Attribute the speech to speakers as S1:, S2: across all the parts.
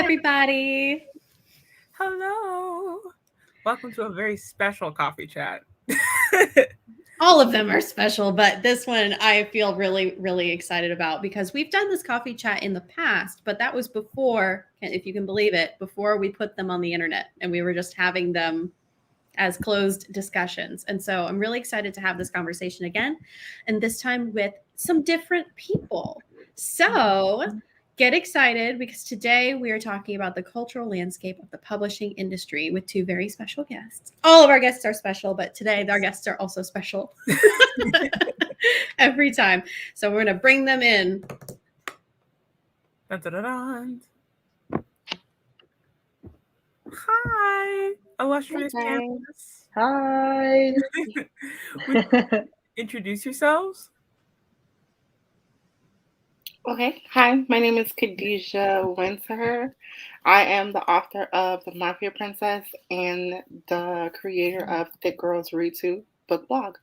S1: everybody.
S2: Hello. Welcome to a very special coffee chat.
S1: All of them are special, but this one I feel really, really excited about because we've done this coffee chat in the past, but that was before, if you can believe it, before we put them on the internet and we were just having them as closed discussions. And so I'm really excited to have this conversation again, and this time with some different people. So get excited because today we are talking about the cultural landscape of the publishing industry with two very special guests. All of our guests are special, but today our guests are also special every time. So we're going to bring them in.
S2: Dun, dun, dun, dun. Hi, illustrious panelists.
S3: Hi.
S2: Would you introduce yourselves?
S4: Okay, hi, my name is Khadijah Wynter. I am the author of The Mafia Princess and the creator of Thick Girls Read To book blog.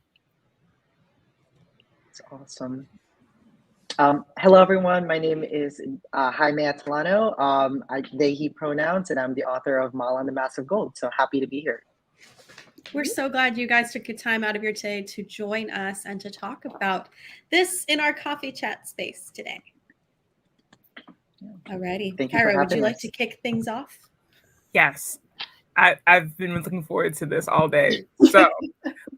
S3: It's awesome. Hello, everyone. My name is Jaime Martin Ko Atilano. They, he pronouns, and I'm the author of Mala and the Massive Gold. So happy to be here.
S1: We're so glad you guys took your time out of your day to join us and to talk about this in our coffee chat space today. Alrighty. Kyra, would you like to kick things off?
S2: Yes. I've been looking forward to this all day. So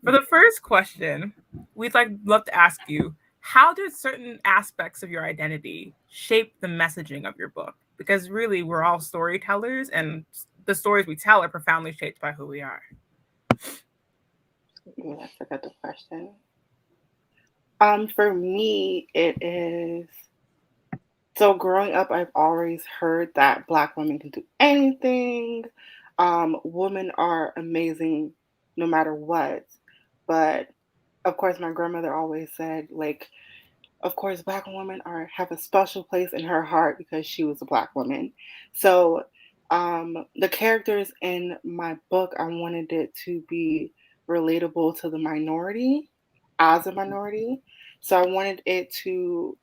S2: for the first question, we'd love to ask you, how did certain aspects of your identity shape the messaging of your book? Because really, we're all storytellers, and the stories we tell are profoundly shaped by who we are.
S4: Ooh, I forgot the question. For me, it is, so growing up, I've always heard that Black women can do anything. Women are amazing no matter what. But of course, my grandmother always said, like, of course, Black women have a special place in her heart because she was a Black woman. So the characters in my book, I wanted it to be relatable to the minority as a minority. So I wanted it to,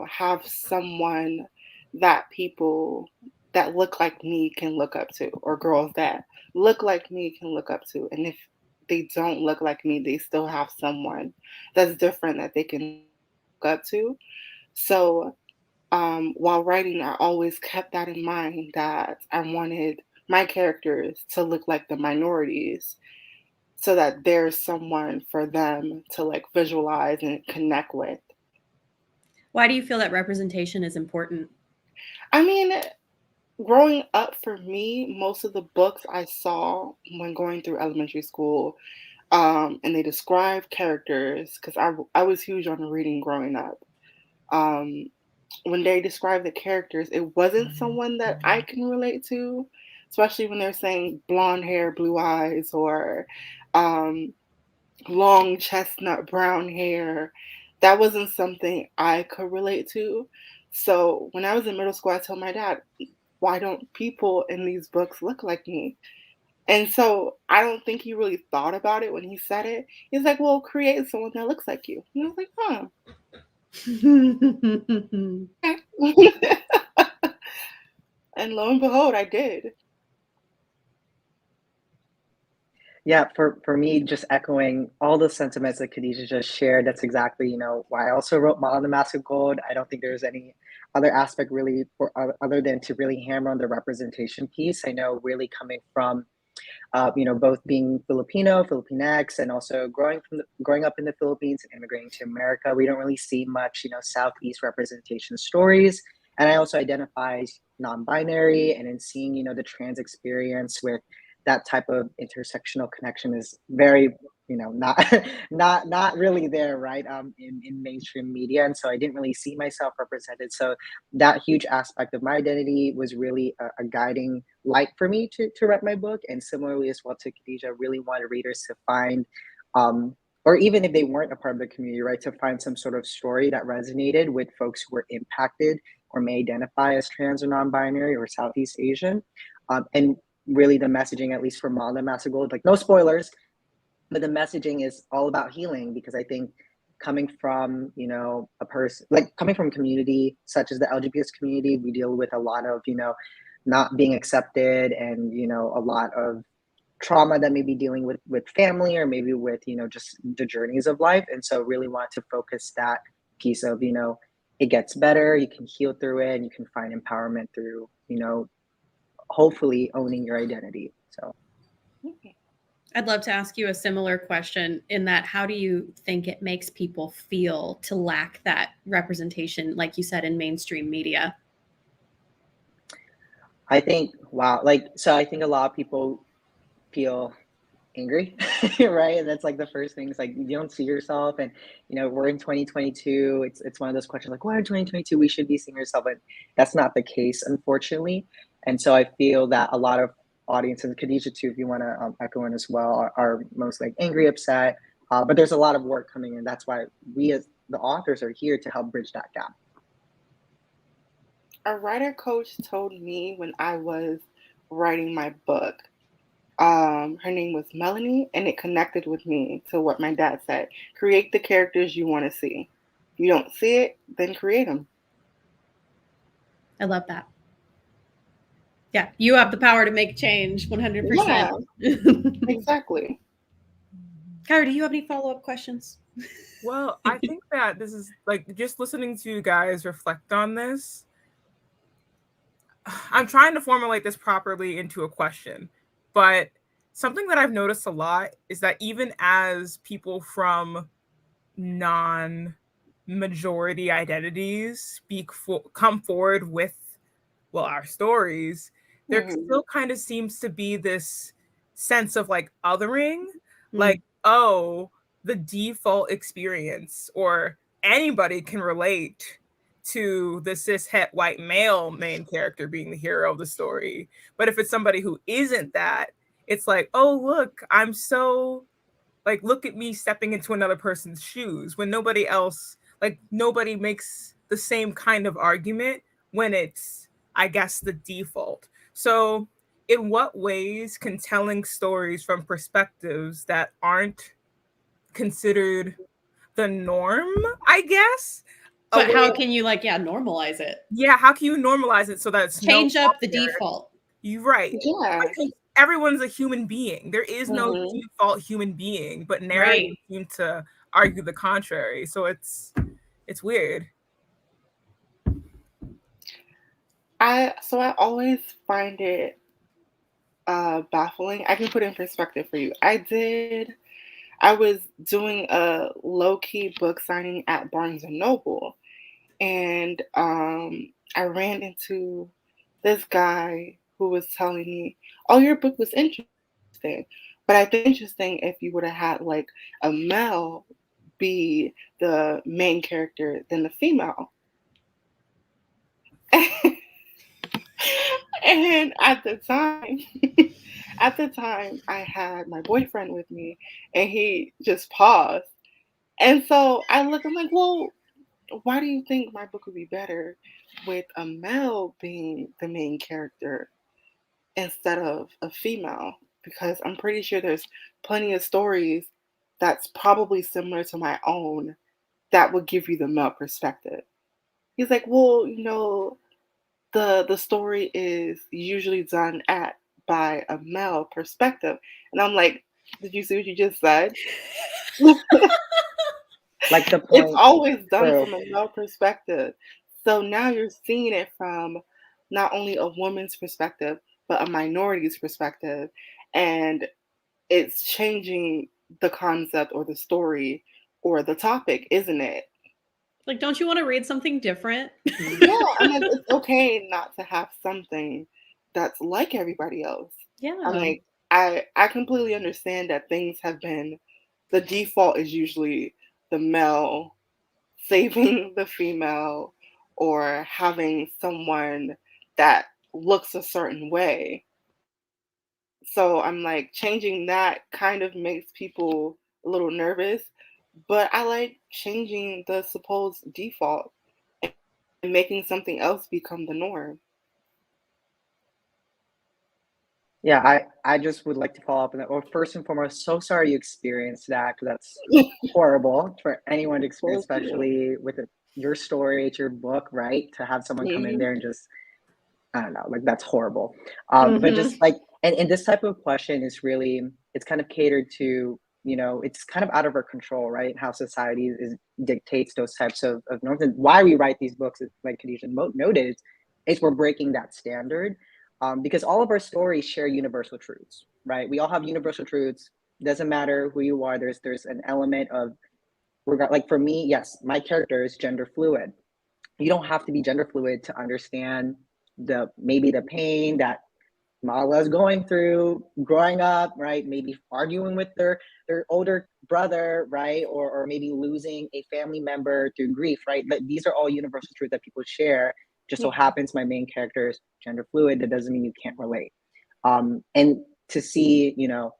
S4: have someone that people that look like me can look up to, or girls that look like me can look up to. And if they don't look like me, they still have someone that's different that they can look up to. So while writing, I always kept that in mind, that I wanted my characters to look like the minorities so that there's someone for them to like visualize and connect with.
S1: Why do you feel that representation is important?
S4: I mean, growing up for me, most of the books I saw when going through elementary school, and they describe characters, because I was huge on reading growing up. When they describe the characters, it wasn't someone that I can relate to, especially when they're saying blonde hair, blue eyes, or long chestnut brown hair. That wasn't something I could relate to. So when I was in middle school, I told my dad, why don't people in these books look like me? And so I don't think he really thought about it when he said it. He's like, well, create someone that looks like you. And I was like, huh. And lo and behold, I did.
S3: Yeah, for me, just echoing all the sentiments that Khadijah just shared, that's exactly, why I also wrote Mala and the Massive Gold. I don't think there's any other aspect really other than to really hammer on the representation piece. I know really coming from both being Filipino, Filipinx, and also growing up in the Philippines and immigrating to America, we don't really see much, Southeast representation stories. And I also identify as non-binary, and in seeing, the trans experience with that type of intersectional connection is very, not not really there, right? In mainstream media, and so I didn't really see myself represented. So that huge aspect of my identity was really a guiding light for me to write my book. And similarly as well to Khadijah, I really wanted readers to find, or even if they weren't a part of the community, right, to find some sort of story that resonated with folks who were impacted or may identify as trans or non-binary or Southeast Asian. And really the messaging, at least for Mala and the Massive Gold, like no spoilers, but the messaging is all about healing, because I think coming from, a person, like coming from a community such as the LGBT community, we deal with a lot of, not being accepted, and a lot of trauma that may be dealing with family, or maybe with just the journeys of life. And so really want to focus that piece of it gets better, you can heal through it, and you can find empowerment through hopefully owning your identity. So
S1: I'd love to ask you a similar question in that how do you think it makes people feel to lack that representation, like you said, in mainstream media?
S3: I think, wow, I think a lot of people feel angry, right? And that's like the first thing. It's like you don't see yourself, and we're in 2022. It's one of those questions like, why in 2022 we should be seeing yourself, and that's not the case, unfortunately. And so I feel that a lot of audiences, Khadijah too, if you want to echo in as well, are most like angry, upset. But there's a lot of work coming in. That's why we as the authors are here to help bridge that gap.
S4: A writer coach told me when I was writing my book, her name was Melanie, and it connected with me to what my dad said. Create the characters you want to see. If you don't see it, then create them.
S1: I love that. Yeah, you have the power to make change 100%.
S4: Yeah, exactly.
S1: Kyra, do you have any follow-up questions?
S2: Well, I think that this is like just listening to you guys reflect on this. I'm trying to formulate this properly into a question, but something that I've noticed a lot is that even as people from non-majority identities come forward with, well, our stories, there still kind of seems to be this sense of like othering, like, oh, the default experience, or anybody can relate to the cis het white male main character being the hero of the story. But if it's somebody who isn't that, it's like, oh, look, I'm so like, look at me stepping into another person's shoes, when nobody else, like nobody makes the same kind of argument when it's, I guess, the default. So in what ways can telling stories from perspectives that aren't considered the norm, I guess?
S1: But how can you normalize it?
S2: Yeah, how can you normalize it so that it's
S1: change up the default?
S2: You're right.
S4: Yeah.
S2: Because everyone's a human being. There is no default human being, but narratives seem to argue the contrary. So it's weird.
S4: I always find it baffling. I can put it in perspective for you. I was doing a low-key book signing at Barnes & Noble, and I ran into this guy who was telling me, oh, your book was interesting, but I think interesting if you would have had like a male be the main character than the female. And at the time I had my boyfriend with me, and he just paused. And so I'm like, well, why do you think my book would be better with a male being the main character instead of a female? Because I'm pretty sure there's plenty of stories that's probably similar to my own that would give you the male perspective. He's like, well, the story is usually done by a male perspective. And I'm like, did you see what you just said?
S3: Like the point,
S4: it's always done from a male perspective. So now you're seeing it from not only a woman's perspective, but a minority's perspective. And it's changing the concept or the story or the topic, isn't it?
S1: Like, don't you want to read something different?
S4: Yeah, I mean, it's okay not to have something that's like everybody else.
S1: Yeah.
S4: I'm like, I completely understand that things have been, the default is usually the male saving the female or having someone that looks a certain way. So I'm like, changing that kind of makes people a little nervous, but I like changing the supposed default and making something else become the norm.
S3: Yeah, I just would like to follow up on that. Well, first and foremost, so sorry you experienced that, because that's horrible for anyone to experience, especially with your story, it's your book, right? To have someone come in there and just I don't know, like that's horrible. But just like, and this type of question is really, it's kind of catered to, you know, it's kind of out of our control, right? How society dictates those types of norms, and why we write these books, like Khadijah noted, is we're breaking that standard, because all of our stories share universal truths, right? We all have universal truths. Doesn't matter who you are. There's an element of, like for me, yes, my character is gender fluid. You don't have to be gender fluid to understand maybe the pain that Mala is going through growing up, right? Maybe arguing with their older brother, right? Or maybe losing a family member through grief, right? But these are all universal truths that people share. Just so happens my main character is gender fluid. That doesn't mean you can't relate. And to see, you know,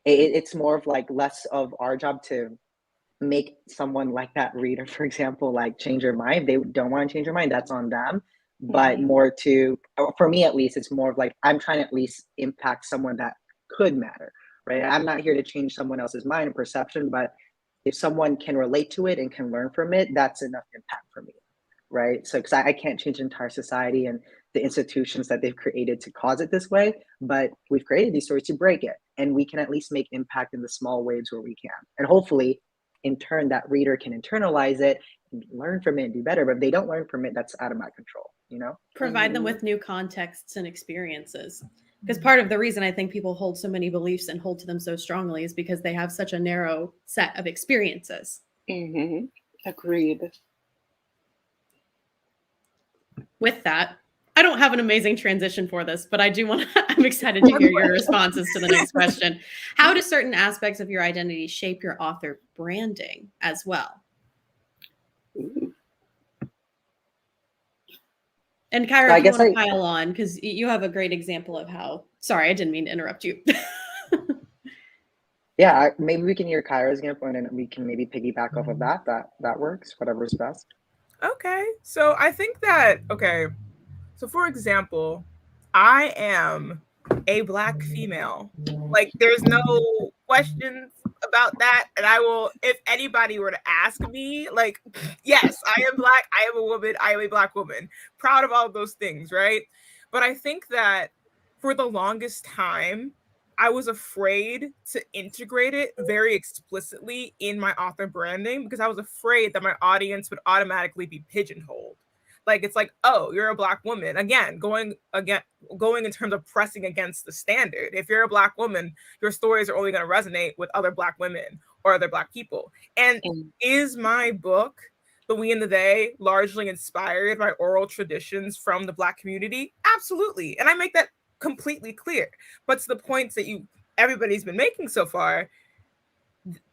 S3: it's more of like less of our job to make someone like that reader, for example, like change their mind. They don't want to change their mind. That's on them. But more to, for me at least, it's more of like, I'm trying to at least impact someone that could matter, right? I'm not here to change someone else's mind and perception, but if someone can relate to it and can learn from it, that's enough impact for me, right? So, because I can't change the entire society and the institutions that they've created to cause it this way, but we've created these stories to break it. And we can at least make impact in the small ways where we can. And hopefully, in turn, that reader can internalize it and learn from it and do better. But if they don't learn from it, that's out of my control, you know?
S1: Provide them with new contexts and experiences. Because part of the reason I think people hold so many beliefs and hold to them so strongly is because they have such a narrow set of experiences.
S4: Agreed.
S1: With that, I don't have an amazing transition for this, but I do want to, I'm excited to hear your responses to the next question. How do certain aspects of your identity shape your author branding as well? And Kyra,
S3: So
S1: if you want to pile on, because you have a great example of how, sorry, I didn't mean to interrupt you.
S3: Yeah, maybe we can hear Kyra's example and then we can maybe piggyback off of that. That works, whatever's best.
S2: Okay, so I think that, so for example, I am a Black female. Like, there's no questions about that. And I will, if anybody were to ask me, like, yes, I am Black, I am a woman, I am a Black woman. Proud of all of those things, right? But I think that for the longest time, I was afraid to integrate it very explicitly in my author branding because I was afraid that my audience would automatically be pigeonholed. Like, it's like, oh, you're a Black woman. Again, going in terms of pressing against the standard. If you're a Black woman, your stories are only going to resonate with other Black women or other Black people. And is my book, The We and the They, largely inspired by oral traditions from the Black community? Absolutely. And I make that completely clear. But to the points that everybody's been making so far,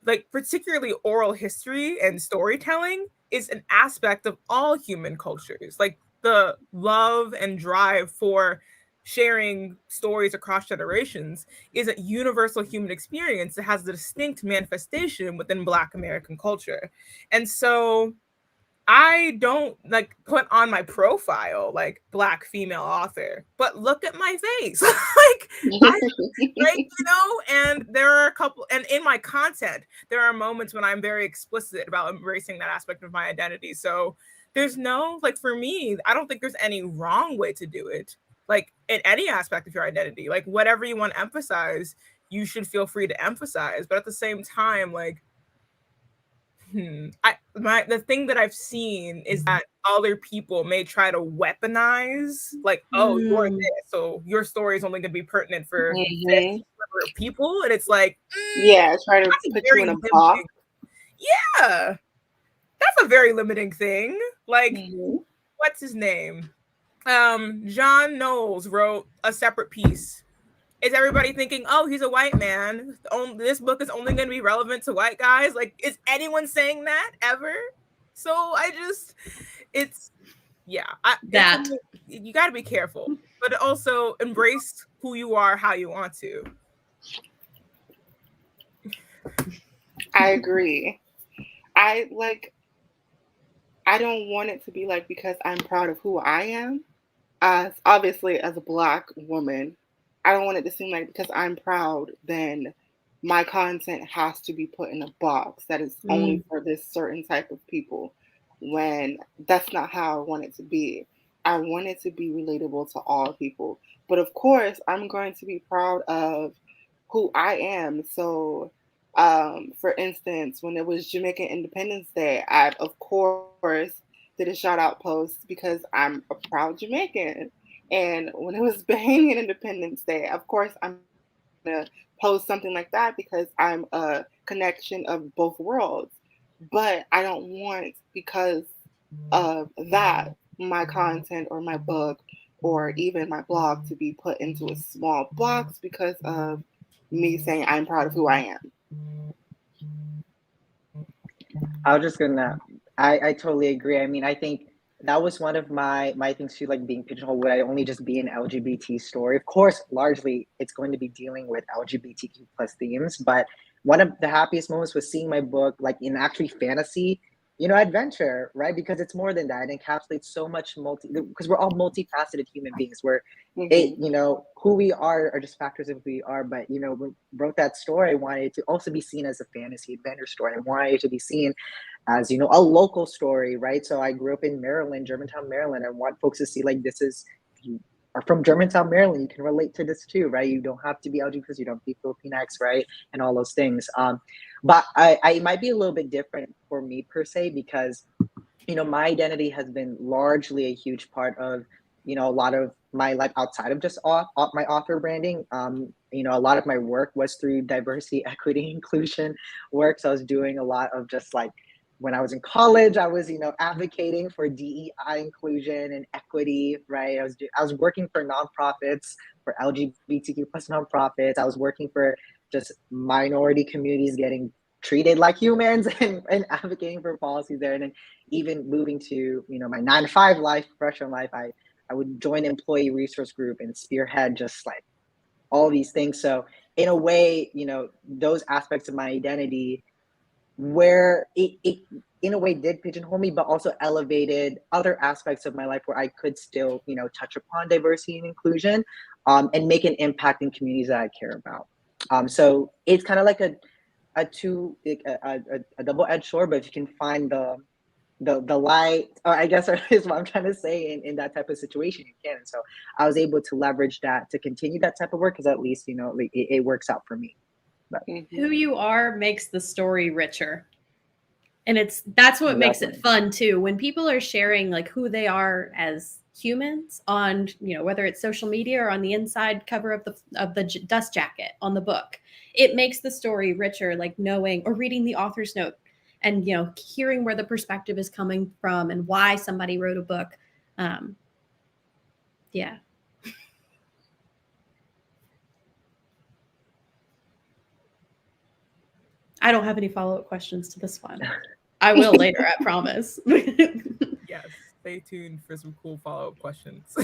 S2: like particularly oral history and storytelling is an aspect of all human cultures. Like the love and drive for sharing stories across generations is a universal human experience that has a distinct manifestation within Black American culture. And so I don't like put on my profile like Black female author, but look at my face. And there are a couple, and in my content, there are moments when I'm very explicit about embracing that aspect of my identity. So there's no, like, for me, I don't think there's any wrong way to do it. Like in any aspect of your identity, like whatever you want to emphasize, you should feel free to emphasize. But at the same time, like, the thing that I've seen is that other people may try to weaponize, like, oh, you're this, so your story is only going to be pertinent for this number of people, and it's like,
S4: try to put you in a box.
S2: Yeah, that's a very limiting thing. Like, what's his name? John Knowles wrote a separate piece. Is everybody thinking, oh, he's a white man? This book is only going to be relevant to white guys? Like, is anyone saying that ever? So you got to be careful, but also embrace who you are, how you want to.
S4: I agree. I don't want it to be like, because I'm proud of who I am, obviously as a Black woman, I don't want it to seem like because I'm proud, then my content has to be put in a box that is only for this certain type of people, when that's not how I want it to be. I want it to be relatable to all people. But of course, I'm going to be proud of who I am. So, for instance, when it was Jamaican Independence Day, I, of course, did a shout out post because I'm a proud Jamaican. And when it was Bahamian Independence Day, of course, I'm going to post something like that because I'm a connection of both worlds. But I don't want, because of that, my content or my book or even my blog to be put into a small box because of me saying I'm proud of who I am.
S3: I was just gonna. I totally agree. I mean, I think that was one of my things too, like being pigeonholed. Would I only just be an LGBT story? Of course, largely it's going to be dealing with LGBTQ plus themes. But one of the happiest moments was seeing my book like in actually fantasy, adventure, right? Because it's more than that. It encapsulates so much because we're all multifaceted human beings. We're
S4: Mm-hmm.
S3: who we are just factors of who we are. But when I wrote that story, I wanted it to also be seen as a fantasy adventure story. I wanted it to be seen as a local story, right? So I grew up in Maryland, Germantown, Maryland. I want folks to see like this is, if you are from Germantown, Maryland, you can relate to this too, right? You don't have to be LGBT because you don't have to be Filipinx, right? And all those things. But I might be a little bit different for me per se because my identity has been largely a huge part of a lot of my life outside of just my author branding. A lot of my work was through diversity, equity, inclusion work. So I was doing a lot of just like when I was in college, I was advocating for DEI inclusion and equity, right? I was working for nonprofits, for LGBTQ plus nonprofits. I was working for just minority communities getting treated like humans and advocating for policies there. And then even moving to my 9 to 5 life, professional life, I would join employee resource group and spearhead just like all these things. So in a way, those aspects of my identity where it in a way did pigeonhole me, but also elevated other aspects of my life where I could still touch upon diversity and inclusion, and make an impact in communities that I care about. So it's kind of like a double-edged sword, but if you can find the light, or I guess is what I'm trying to say, in that type of situation, you can. And so I was able to leverage that to continue that type of work because at least it works out for me. But
S1: Who you are makes the story richer. And that's what makes it fun too. When people are sharing like who they are as humans on, whether it's social media or on the inside cover of the dust jacket on the book, it makes the story richer, like knowing or reading the author's note and hearing where the perspective is coming from and why somebody wrote a book. Yeah. I don't have any follow-up questions to this one. I will later, I promise.
S2: Yes, stay tuned for some cool follow-up questions.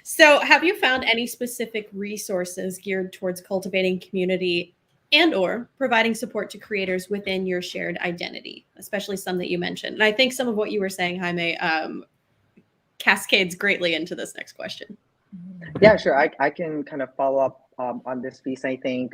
S1: So have you found any specific resources geared towards cultivating community and or providing support to creators within your shared identity, especially some that you mentioned? And I think some of what you were saying, Jaime, cascades greatly into this next question.
S3: Yeah, sure. I can kind of follow up on this piece. I think,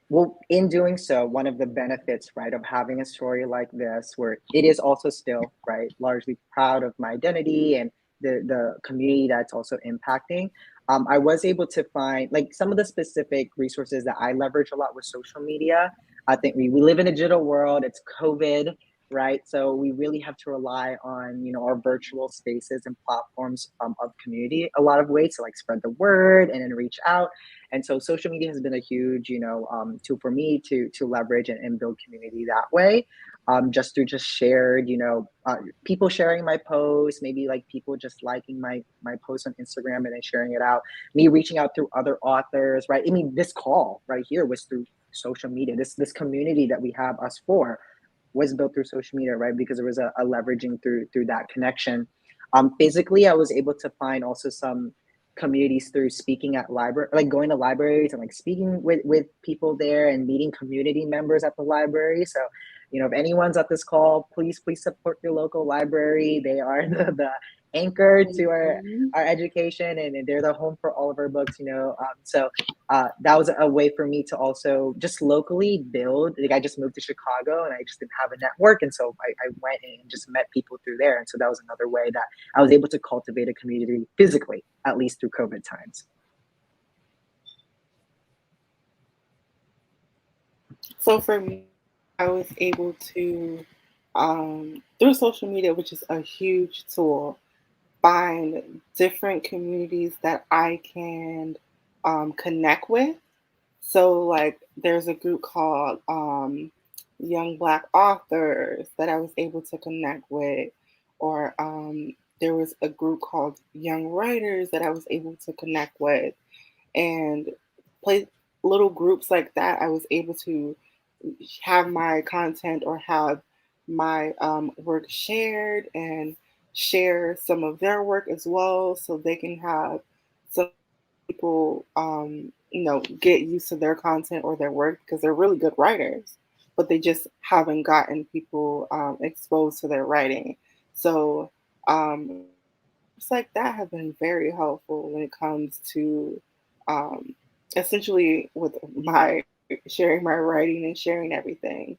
S3: well, in doing so, one of the benefits, right, of having a story like this, where it is also still, right, largely proud of my identity and the community that's also impacting. I was able to find like some of the specific resources that I leverage a lot with social media. I think we live in a digital world. It's COVID, right? So we really have to rely on our virtual spaces and platforms of community a lot of ways to like spread the word and then reach out. And so social media has been a huge tool for me to leverage and build community that way, just through just shared people sharing my posts, maybe like people just liking my post on Instagram and then sharing it out, me reaching out through other authors, right? I mean, this call right here was through social media. This community that we have us for was built through social media, right? Because there was a leveraging through that connection. Physically, I was able to find also some communities through speaking at library, like going to libraries and like speaking with people there and meeting community members at the library. So, if anyone's at this call, please support your local library. They are the anchor to our education, and they're the home for all of our books, so that was a way for me to also just locally build. Like, I just moved to Chicago and I just didn't have a network, and so I went and just met people through there, and so that was another way that I was able to cultivate a community physically, at least through COVID times.
S4: So for me, I was able to, through social media, which is a huge tool, find different communities that I can connect with. So, like, there's a group called Young Black Authors that I was able to connect with, or there was a group called Young Writers that I was able to connect with, and play little groups like that. I was able to have my content or have my work shared and share some of their work as well, so they can have some people get used to their content or their work, because they're really good writers, but they just haven't gotten people exposed to their writing. So it's like that have been very helpful when it comes to um, essentially with my sharing my writing and sharing everything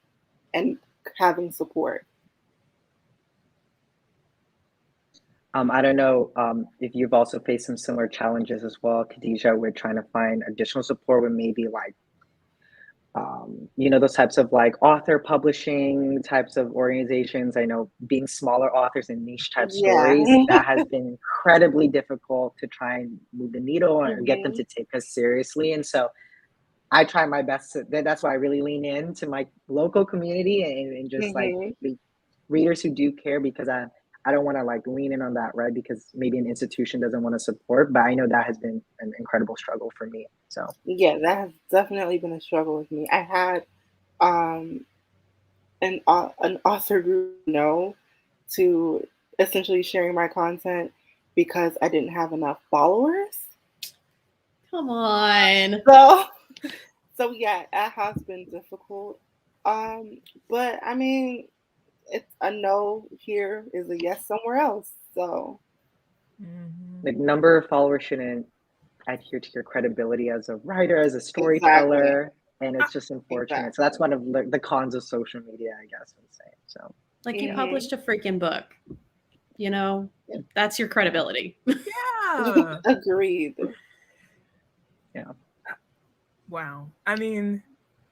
S4: and having support.
S3: I don't know if you've also faced some similar challenges as well, Khadijah, with trying to find additional support with maybe like, those types of like author publishing types of organizations. I know being smaller authors and niche type
S4: Yeah.
S3: stories, that has been incredibly difficult to try and move the needle or get them to take us seriously. And so I try my best that's why I really lean into my local community and just like the readers who do care, because I don't want to like lean in on that, right? Because maybe an institution doesn't want to support, but I know that has been an incredible struggle for me. So
S4: Yeah, that has definitely been a struggle with me. I had um, an author group to essentially sharing my content because I didn't have enough followers.
S1: Come on.
S4: So yeah, it has been difficult. But I mean, it's a no here is a yes somewhere else. So
S3: like, number of followers shouldn't adhere to your credibility as a writer, as a
S4: exactly.
S3: storyteller, and it's just unfortunate.
S4: Exactly.
S3: So that's one of the cons of social media, I guess, I'm saying. So
S1: Like, you published a freaking book, that's your credibility.
S2: Yeah.
S4: Agreed.
S3: yeah.
S2: Wow. I mean,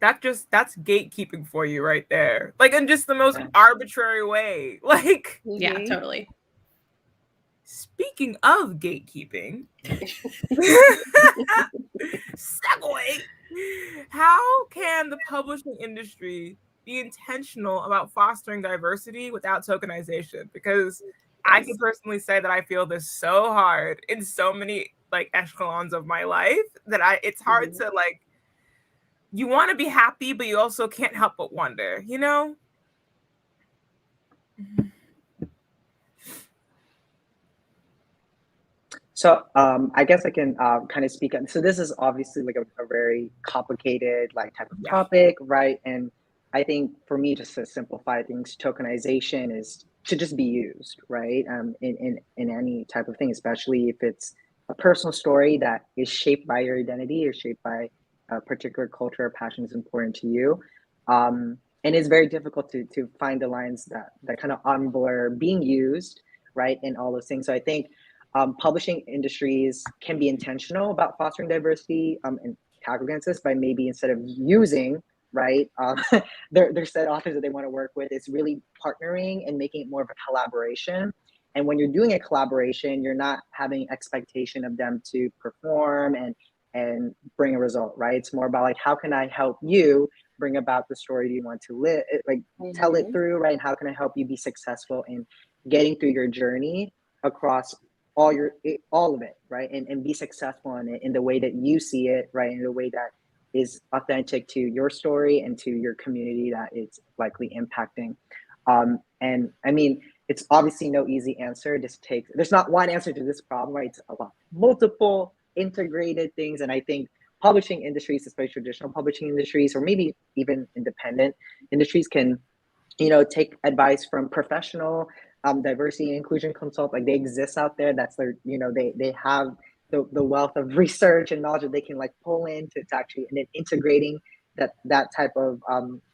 S2: that's gatekeeping for you right there. Like, in just the most arbitrary way. Like,
S1: Yeah, totally.
S2: Speaking of gatekeeping, segue. How can the publishing industry be intentional about fostering diversity without tokenization? Because I can personally say that I feel this so hard in so many like echelons of my life that it's hard to like, you want to be happy, but you also can't help but wonder,
S3: So I guess I can kind of speak on. So this is obviously like a very complicated like type of topic, right? And I think for me, just to simplify things, tokenization is to just be used, right? In any type of thing, especially if it's a personal story that is shaped by your identity or shaped by a particular culture or passion is important to you. And it's very difficult to find the lines that kind of unblur being used, right? And all those things. So I think publishing industries can be intentional about fostering diversity and tackle against this by maybe instead of using, right, their said authors that they want to work with, it's really partnering and making it more of a collaboration. And when you're doing a collaboration, you're not having expectation of them to perform and bring a result, right? It's more about like, how can I help you bring about the story you want to live, like tell it through, right? And how can I help you be successful in getting through your journey across all of it, right? And be successful in it in the way that you see it, right? In the way that is authentic to your story and to your community that it's likely impacting. And I mean, it's obviously no easy answer. There's not one answer to this problem, right? It's a lot multiple integrated things. And I think publishing industries, especially traditional publishing industries, or maybe even independent industries, can take advice from professional diversity and inclusion consult. Like, they exist out there. That's their, they have the wealth of research and knowledge that they can like pull in to actually, and then integrating that type of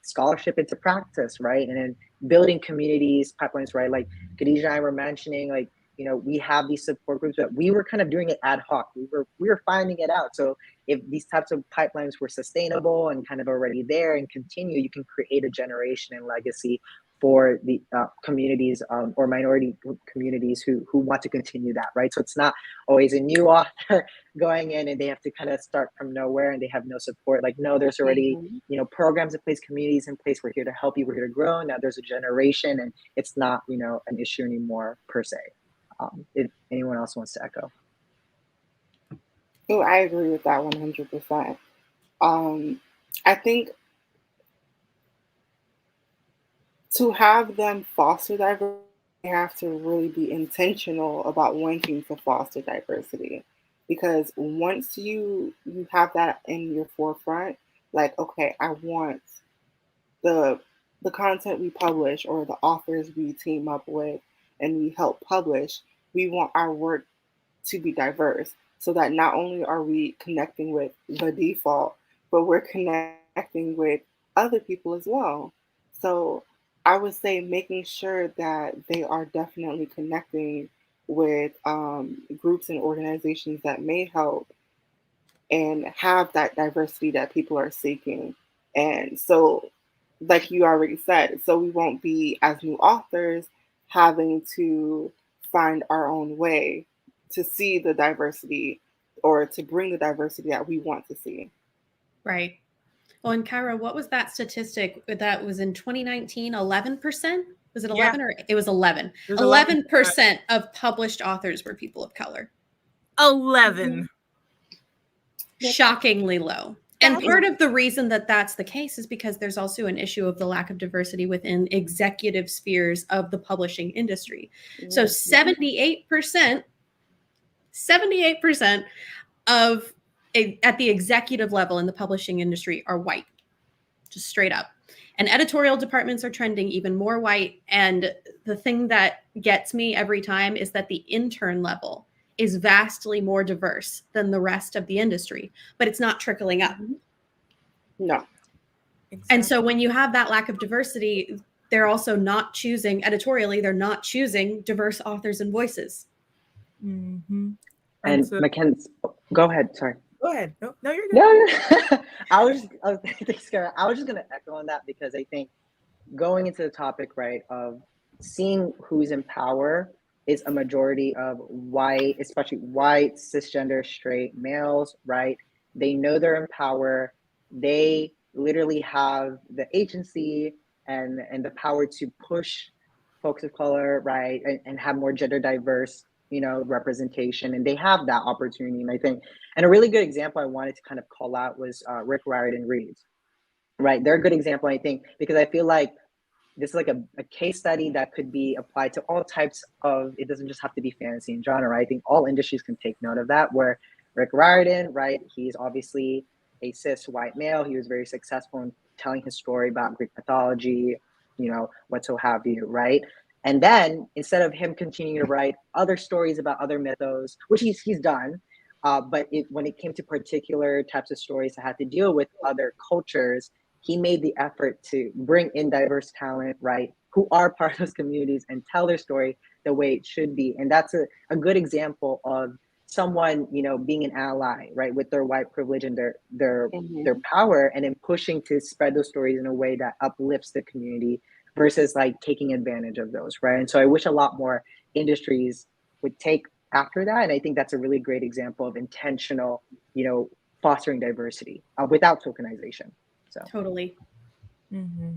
S3: scholarship into practice, right? And then building communities, pipelines, right? Like Khadijah and I were mentioning, like, we have these support groups, but we were kind of doing it ad hoc. We were finding it out. So if these types of pipelines were sustainable and kind of already there and continue, you can create a generation and legacy for the communities or minority communities who want to continue that, right? So it's not always a new author going in and they have to kind of start from nowhere and they have no support. Like, no, there's already, programs in place, communities in place. We're here to help you. We're here to grow. Now there's a generation and it's not, an issue anymore per se. If anyone else wants to echo.
S4: Oh, I agree with that 100%. I think to have them foster diversity, they have to really be intentional about wanting to foster diversity. Because once you have that in your forefront, like, okay, I want the content we publish or the authors we team up with and we help publish, we want our work to be diverse so that not only are we connecting with the default, but we're connecting with other people as well. So I would say making sure that they are definitely connecting with groups and organizations that may help and have that diversity that people are seeking. And so, like you already said, so we won't be, as new authors, having to find our own way to see the diversity or to bring the diversity that we want to see.
S1: Right. Well, and Kyra, what was that statistic that was in 2019? 11%? Was it 11 or it was 11? 11% of published authors were people of color.
S2: 11.
S1: Shockingly low. And part of the reason that that's the case is because there's also an issue of the lack of diversity within executive spheres of the publishing industry. So 78% of at the executive level in the publishing industry are white, just straight up. And editorial departments are trending even more white. And the thing that gets me every time is that the intern level is vastly more diverse than the rest of the industry, but it's not trickling up.
S4: No.
S1: Exactly. And so when you have that lack of diversity, they're also not choosing editorially, they're not choosing diverse authors and voices.
S2: Mm-hmm.
S3: And so, Mackenzie, go ahead. Sorry.
S2: Go ahead. No, you're good.
S3: No. I was just going to echo on that because I think going into the topic, right, of seeing who's in power is a majority of white, especially white, cisgender, straight males, right? They know they're in power. They literally have the agency and the power to push folks of color, right, and have more gender diverse, representation, and they have that opportunity. And I think, and a really good example I wanted to kind of call out was Rick Riordan Reads, right? They're a good example, I think, because I feel like this is like a case study that could be applied to all types of, it doesn't just have to be fantasy and genre, right? I think all industries can take note of that, where Rick Riordan, right, he's obviously a cis white male. He was very successful in telling his story about Greek mythology, what so have you, right? And then instead of him continuing to write other stories about other mythos, which he's done, but when it came to particular types of stories that had to deal with other cultures, he made the effort to bring in diverse talent, right, who are part of those communities and tell their story the way it should be. And that's a good example of someone, being an ally, right, with their white privilege and their power, and then pushing to spread those stories in a way that uplifts the community versus like taking advantage of those, right? And so I wish a lot more industries would take after that. And I think that's a really great example of intentional, fostering diversity without tokenization. So
S1: totally.
S2: Mm-hmm.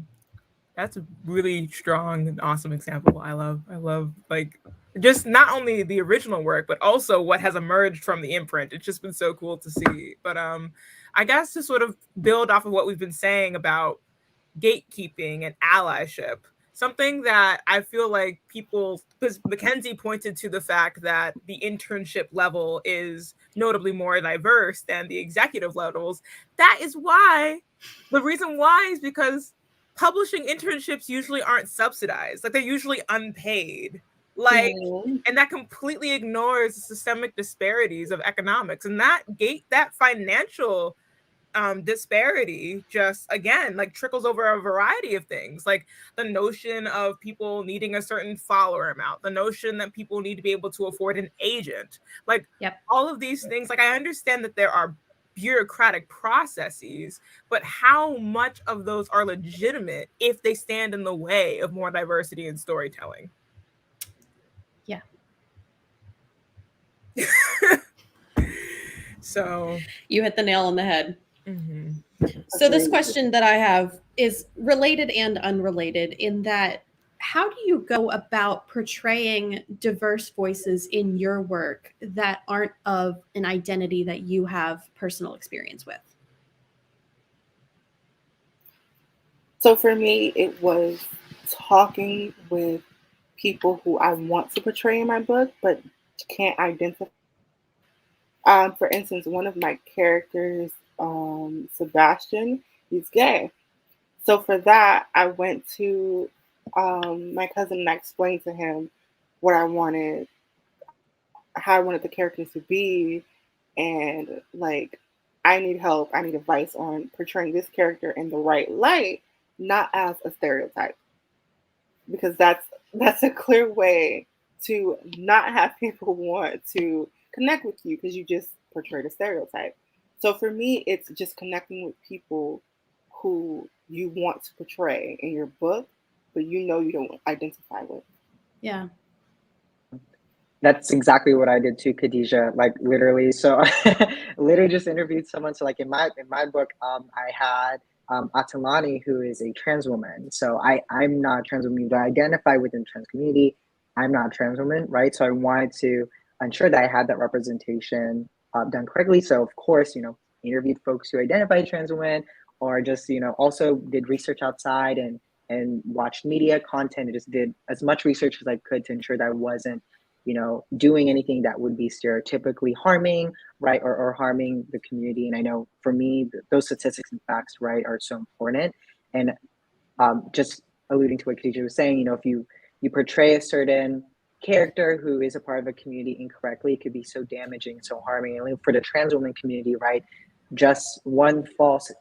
S2: That's a really strong and awesome example. I love like just not only the original work, but also what has emerged from the imprint. It's just been so cool to see. But I guess to sort of build off of what we've been saying about gatekeeping and allyship, something that I feel like people, because Mackenzie pointed to the fact that the internship level is notably more diverse than the executive levels. That is why, the reason why is because publishing internships usually aren't subsidized. Like, they're usually unpaid. Like, and that completely ignores the systemic disparities of economics, and that financial disparity just, again, like, trickles over a variety of things, like the notion of people needing a certain follower amount, the notion that people need to be able to afford an agent, like, all of these things. Like, I understand that there are bureaucratic processes, but how much of those are legitimate if they stand in the way of more diversity in storytelling?
S1: Yeah.
S2: So
S1: you hit the nail on the head.
S2: Mm-hmm.
S1: So this question that I have is related and unrelated in that, how do you go about portraying diverse voices in your work that aren't of an identity that you have personal experience with?
S4: So for me, it was talking with people who I want to portray in my book, but can't identify. For instance, one of my characters, Sebastian, he's gay. So for that, I went to my cousin and I explained to him what I wanted, how I wanted the characters to be, and like, I need help, I need advice on portraying this character in the right light, not as a stereotype, because that's a clear way to not have people want to connect with you because you just portrayed a stereotype. So for me, it's just connecting with people who you want to portray in your book, but you know you don't identify with.
S1: Yeah.
S3: That's exactly what I did too, Khadijah. Like, literally, so literally just interviewed someone. So like in my book, I had Atilani, who is a trans woman. So I'm not a trans woman, but I identify within the trans community. I'm not a trans woman, right? So I wanted to ensure that I had that representation done correctly. So of course, interviewed folks who identify trans women, or just also did research outside and watched media content and just did as much research as I could to ensure that I wasn't doing anything that would be stereotypically harming, right, or harming the community. And I know for me, those statistics and facts, right, are so important. And just alluding to what Khadijah was saying, if you portray a certain character who is a part of a community incorrectly, it could be so damaging, so harming. And for the trans woman community, right, just one false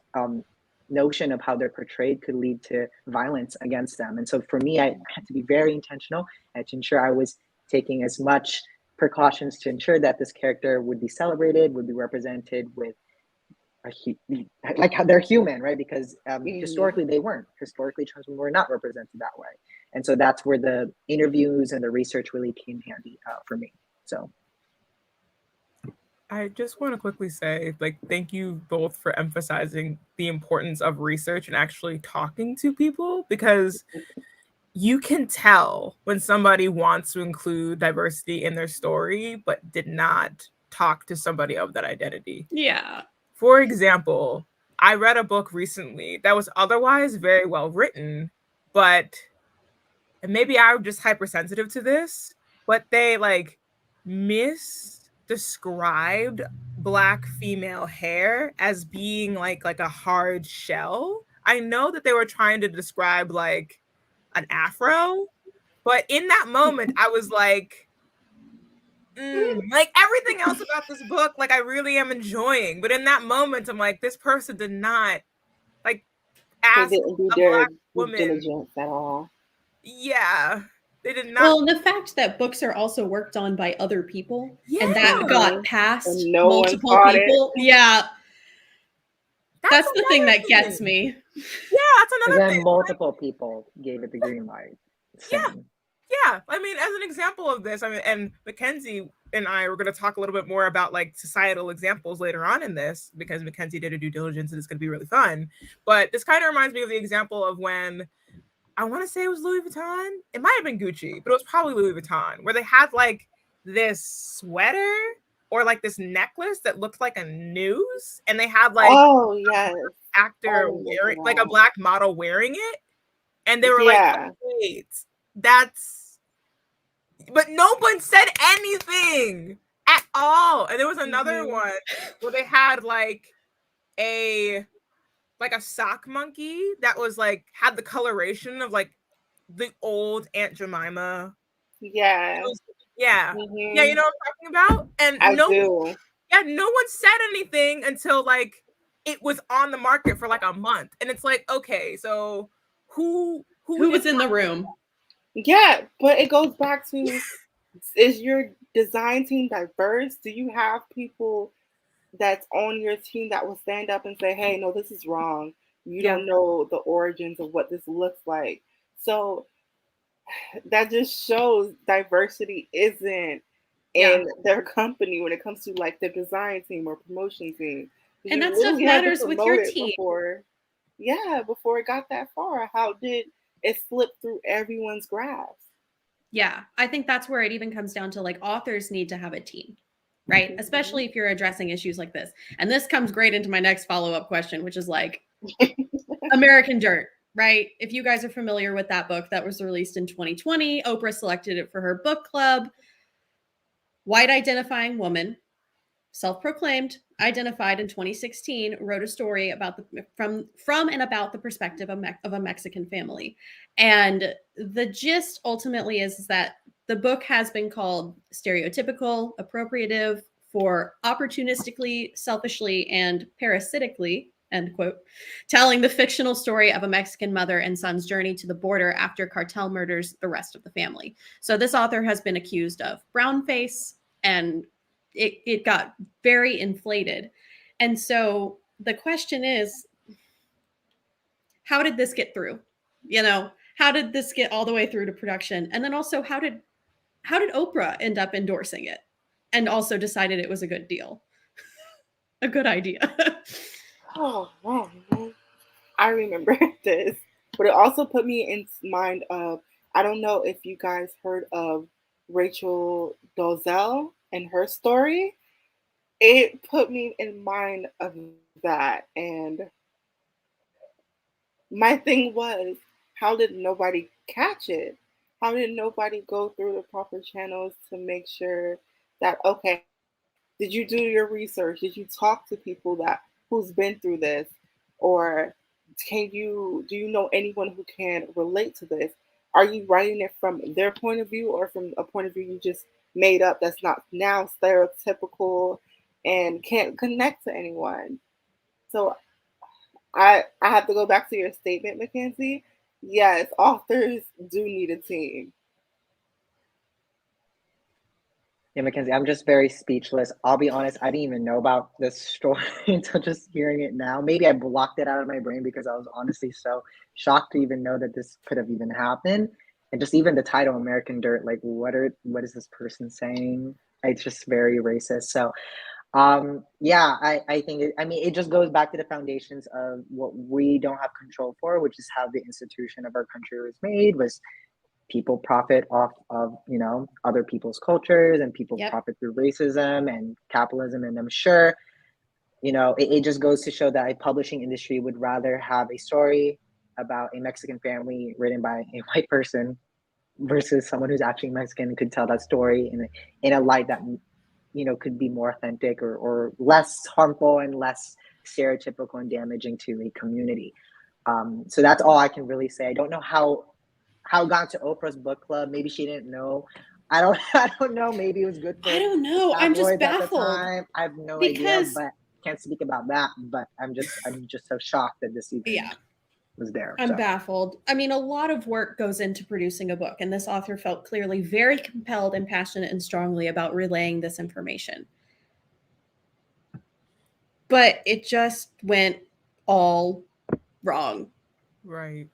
S3: notion of how they're portrayed could lead to violence against them. And so for me, I had to be very intentional and to ensure I was taking as much precautions to ensure that this character would be celebrated, would be represented with like how they're human, right? Because historically they weren't. Historically, trans women were not represented that way. And so that's where the interviews and the research really came handy for me. So
S2: I just want to quickly say, thank you both for emphasizing the importance of research and actually talking to people, because you can tell when somebody wants to include diversity in their story, but did not talk to somebody of that identity.
S1: Yeah.
S2: For example, I read a book recently that was otherwise very well written, but and maybe I'm just hypersensitive to this, but they misdescribed Black female hair as being like a hard shell. I know that they were trying to describe an afro, but in that moment I was like everything else about this book, I really am enjoying, but in that moment I'm like, this person did not ask
S4: They didn't do
S2: a
S4: their
S2: Black
S4: due
S2: woman.
S4: diligence at all.
S2: Yeah, they did not.
S1: Well, the fact that books are also worked on by other people, and that got past
S4: and no
S1: multiple
S4: one
S1: people. Yeah. That's the thing that
S2: thing.
S1: gets me.
S2: Yeah, that's another
S3: then
S2: thing.
S3: multiple people gave it the green light.
S2: Yeah. I mean, as an example of this, and Mackenzie and I were going to talk a little bit more about societal examples later on in this, because Mackenzie did a due diligence and it's going to be really fun. But this kind of reminds me of the example of when, I want to say it was Louis Vuitton. It might have been Gucci, but it was probably Louis Vuitton, where they had this sweater or this necklace that looked like a noose, and they had
S4: oh yes,
S2: actor wearing a Black model wearing it, and they were wait, that's, but no one said anything at all. And there was another one where they had a like a sock monkey that was like had the coloration of like the old Aunt Jemima.
S4: Yeah.
S2: Yeah.
S4: Mm-hmm.
S2: Yeah, you know what I'm talking about? And
S4: I do.
S2: Yeah, no one said anything until like it was on the market for like a month. And it's like, okay, so who
S1: was in the room?
S4: Yeah, but it goes back to, is your design team diverse? Do you have people that's on your team that will stand up and say, hey, no, this is wrong. You don't know the origins of what this looks like. So that just shows diversity isn't in their company when it comes to like the design team or promotion team.
S1: And that stuff matters with your team.
S4: Before it got that far. How did it slip through everyone's grasp?
S1: Yeah, I think that's where it even comes down to like authors need to have a team, right? Mm-hmm. Especially if you're addressing issues like this. And this comes great into my next follow-up question, which is like American Dirt, right? If you guys are familiar with that book that was released in 2020, Oprah selected it for her book club. White identifying woman, self-proclaimed, identified in 2016, wrote a story about from and about the perspective of a Mexican family. And the gist ultimately is that the book has been called stereotypical, appropriative, for opportunistically, selfishly, and parasitically, end quote, telling the fictional story of a Mexican mother and son's journey to the border after cartel murders the rest of the family. So this author has been accused of brownface, and it got very inflated. And so the question is, how did this get through? You know, how did this get all the way through to production? And then also, how did Oprah end up endorsing it and also decided it was a good deal? A good idea.
S4: Oh, man. I remember this. But it also put me in mind of, I don't know if you guys heard of Rachel Dolezal and her story. It put me in mind of that. And my thing was, how did nobody catch it? How did nobody go through the proper channels to make sure that, okay, did you do your research? Did you talk to people who's been through this? Or do you know anyone who can relate to this? Are you writing it from their point of view or from a point of view you just made up that's not now stereotypical and can't connect to anyone? So I have to go back to your statement, Mackenzie. Yes, authors do need a team.
S3: Yeah, Mackenzie, I'm just very speechless. I'll be honest, I didn't even know about this story until just hearing it now. Maybe I blocked it out of my brain because I was honestly so shocked to even know that this could have even happened. And just even the title, American Dirt, like what is this person saying? It's just very racist. So yeah, I think it just goes back to the foundations of what we don't have control for, which is how the institution of our country was made, was people profit off of, other people's cultures, and people profit through racism and capitalism. And I'm sure, it just goes to show that a publishing industry would rather have a story about a Mexican family written by a white person versus someone who's actually Mexican and could tell that story in a light that could be more authentic or less harmful and less stereotypical and damaging to a community. So that's all I can really say. I don't know how it got to Oprah's book club. Maybe she didn't know. I don't know. Maybe it was good for
S1: I don't know. I'm just baffled.
S3: I have no idea, but can't speak about that. But I'm just so shocked that this even was there.
S1: I'm baffled. I mean, a lot of work goes into producing a book, and this author felt clearly very compelled and passionate and strongly about relaying this information. But it just went all wrong.
S2: Right.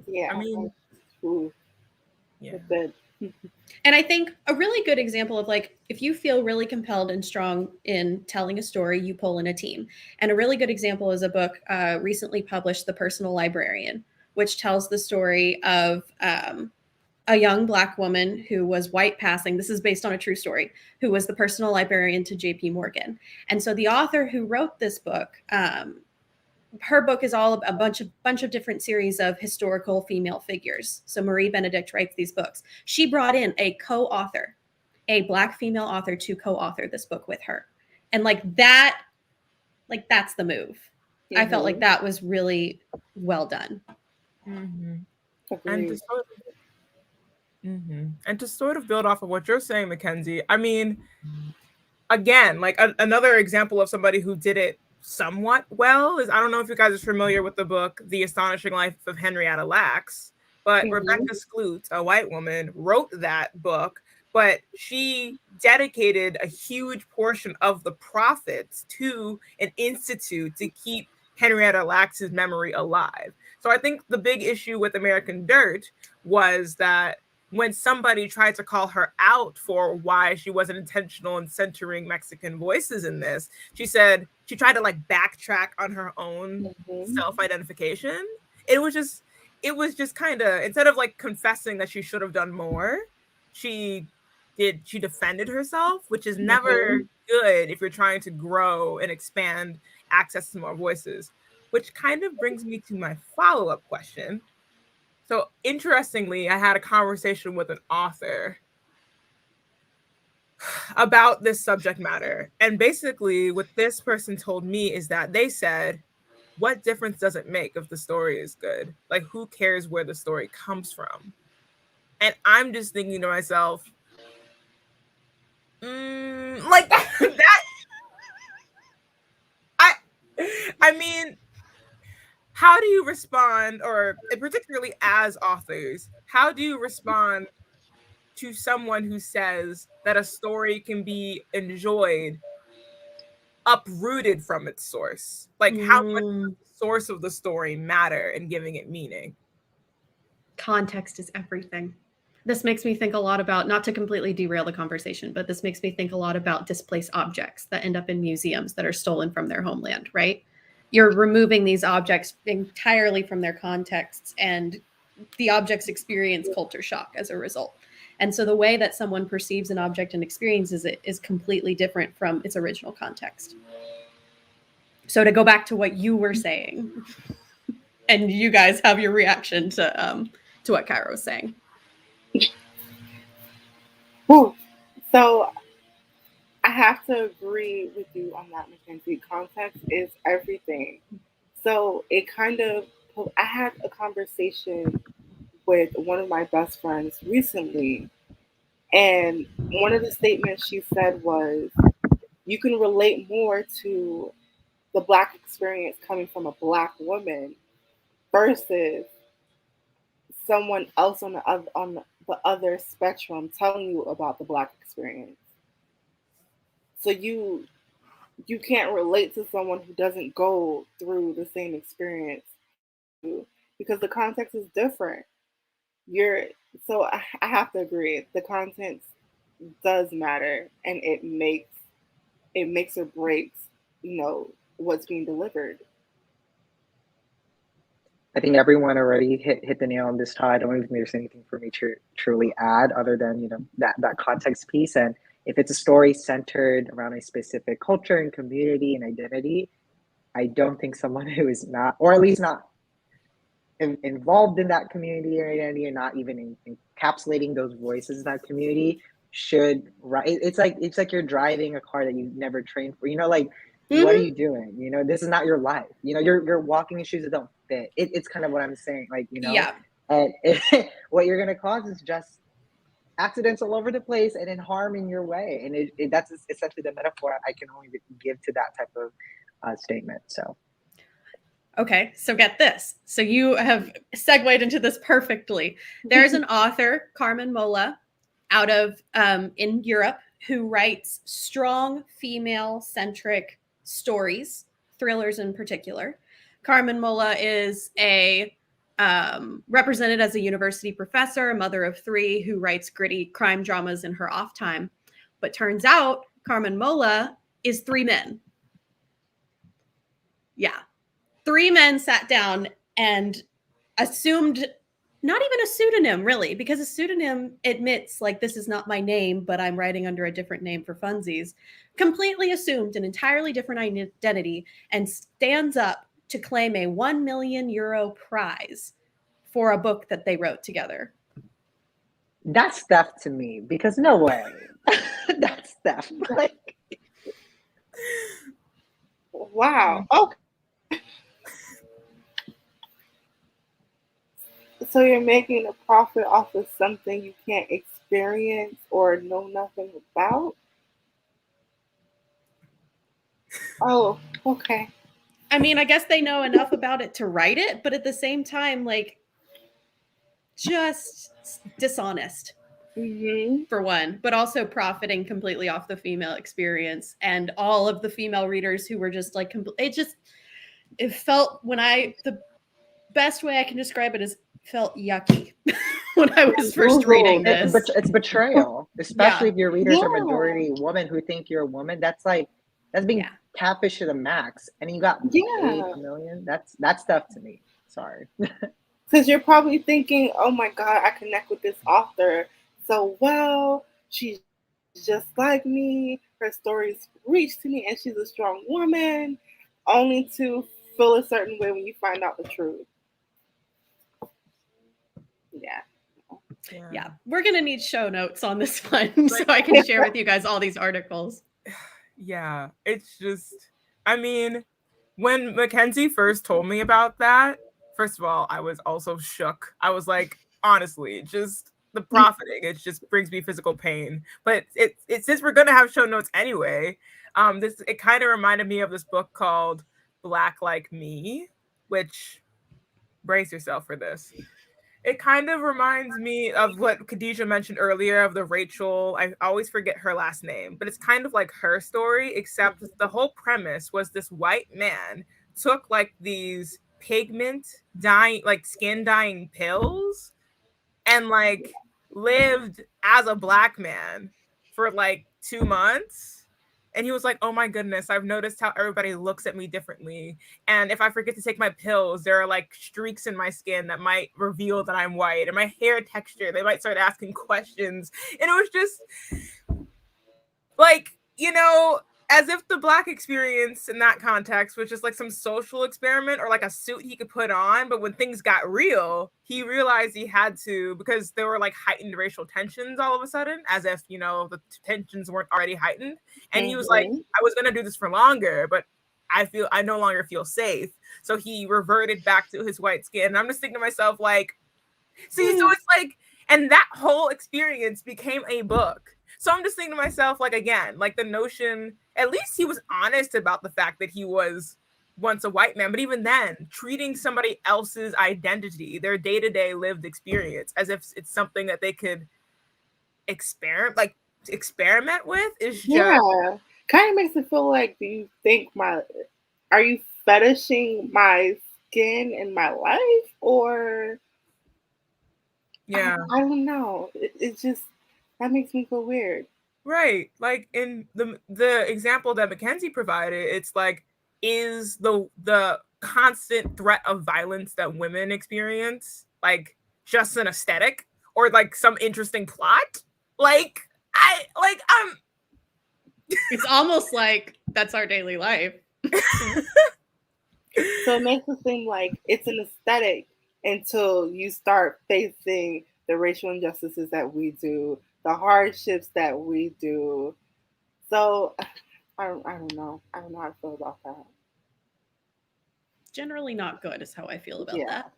S4: Yeah.
S2: I mean,
S4: yeah.
S1: And I think a really good example of like, if you feel really compelled and strong in telling a story, you pull in a team. And a really good example is a book recently published, The Personal Librarian, which tells the story of a young Black woman who was white passing. This is based on a true story, who was the personal librarian to JP Morgan. And so the author who wrote this book, her book is all a bunch of different series of historical female figures. So Marie Benedict writes these books. She brought in a co-author, a Black female author, to co-author this book with her. And that's the move. I felt like that was really well done.
S2: And to sort of build off of what you're saying, Mackenzie, I mean, again, like another example of somebody who did it somewhat well is, I don't know if you guys are familiar with the book The Astonishing Life of Henrietta Lacks, but Rebecca Skloot, a white woman, wrote that book, but she dedicated a huge portion of the profits to an institute to keep Henrietta Lacks's memory alive. So I think the big issue with American Dirt was that when somebody tried to call her out for why she wasn't intentional in centering Mexican voices in this, she said she tried to like backtrack on her own self-identification. It was just kind of, instead of like confessing that she should have done more, she defended herself, which is never good if you're trying to grow and expand access to more voices. Which kind of brings me to my follow-up question. So interestingly, I had a conversation with an author about this subject matter. And basically what this person told me is that they said, what difference does it make if the story is good? Like, who cares where the story comes from? And I'm just thinking to myself, like that. I mean, how do you respond, or particularly as authors, how do you respond to someone who says that a story can be enjoyed uprooted from its source? Like, how much does the source of the story matter in giving it meaning?
S1: Context is everything. This makes me think a lot about, not to completely derail the conversation, but this makes me think a lot about displaced objects that end up in museums that are stolen from their homeland, right? You're removing these objects entirely from their contexts, and the objects experience culture shock as a result. And so the way that someone perceives an object and experiences it is completely different from its original context. So to go back to what you were saying, and you guys have your reaction to what Kyra was saying.
S4: So I have to agree with you on that, Mackenzie. Context is everything. So it kind of, I had a conversation with one of my best friends recently, and one of the statements she said was, you can relate more to the Black experience coming from a Black woman versus someone else on the other spectrum telling you about the Black experience. So you can't relate to someone who doesn't go through the same experience, because the context is different. So I have to agree. The content does matter, and it makes or breaks, what's being delivered.
S3: I think everyone already hit the nail on this, Todd. I don't even think there's anything for me to truly add other than, that context piece. And if it's a story centered around a specific culture and community and identity, I don't think someone who is not, or at least not involved in that community or identity, and not even encapsulating those voices in that community should, right? It's like you're driving a car that you've never trained for. What are you doing? This is not your life. You're walking in shoes that don't fit. It's kind of what I'm saying.
S1: Yeah.
S3: And what you're gonna cause is just accidents all over the place and then harm in your way. And that's essentially the metaphor I can only give to that type of statement. So.
S1: Okay, so get this. So you have segued into this perfectly. There's an author, Carmen Mola, out of in Europe, who writes strong female-centric stories, thrillers in particular. Carmen Mola is represented as a university professor, a mother of 3, who writes gritty crime dramas in her off time. But turns out Carmen Mola is 3 men. Yeah. 3 men sat down and assumed, not even a pseudonym really, because a pseudonym admits, like, this is not my name, but I'm writing under a different name for funsies, completely assumed an entirely different identity and stands up to claim a €1 million prize for a book that they wrote together.
S3: That's theft to me, because no way. That's theft.
S4: Wow. Okay. So you're making a profit off of something you can't experience or know nothing about? Oh, okay.
S1: I mean, I guess they know enough about it to write it, but at the same time, like, just dishonest for one, but also profiting completely off the female experience and all of the female readers who were just like, it felt the best way I can describe it is felt yucky when I was first reading this.
S3: It's betrayal, especially
S1: Yeah.
S3: if your readers are
S4: Yeah.
S3: majority women who think you're a woman. That's being
S1: Yeah.
S3: catfish to the max, and you got
S4: Yeah.
S3: 8 million. That's stuff to me. Sorry.
S4: Because you're probably thinking, oh my God, I connect with this author so well. She's just like me. Her stories reach to me, and she's a strong woman, only to feel a certain way when you find out the truth.
S1: Yeah. We're going to need show notes on this one so I can share with you guys all these articles.
S2: Yeah. It's just, I mean, when Mackenzie first told me about that, first of all, I was also shook. I was like, honestly, just the profiting, it just brings me physical pain. But it since we're gonna have show notes anyway, it kind of reminded me of this book called Black Like Me, which, brace yourself for this. It kind of reminds me of what Khadijah mentioned earlier of the Rachel. I always forget her last name, but it's kind of like her story, except the whole premise was this white man took like these pigment dyeing, like skin dyeing pills, and like lived as a black man for like 2 months. And he was like, oh my goodness, I've noticed how everybody looks at me differently. And if I forget to take my pills, there are like streaks in my skin that might reveal that I'm white. And my hair texture, they might start asking questions. And it was just like, as if the black experience in that context was just like some social experiment or like a suit he could put on. But when things got real, he realized he had to, because there were like heightened racial tensions all of a sudden, as if, the tensions weren't already heightened. And he was like, I was going to do this for longer, but I no longer feel safe. So he reverted back to his white skin. And I'm just thinking to myself, like, see, so it's like, and that whole experience became a book. So I'm just thinking to myself, like, again, like the notion, at least he was honest about the fact that he was once a white man. But even then, treating somebody else's identity, their day-to-day lived experience, as if it's something that they could experiment with is just...
S4: Kind of makes it feel like, do you think are you fetishing my skin in my life, or...
S2: Yeah.
S4: I don't know. It just, that makes me feel weird.
S2: Right. Like in the example that Mackenzie provided, it's like, is the constant threat of violence that women experience like just an aesthetic or like some interesting plot?
S1: It's almost like that's our daily life.
S4: So it makes it seem like it's an aesthetic until you start facing the racial injustices that we do, the hardships that we do. So I don't know. I don't know how to feel about that.
S1: Generally not good is how I feel about that.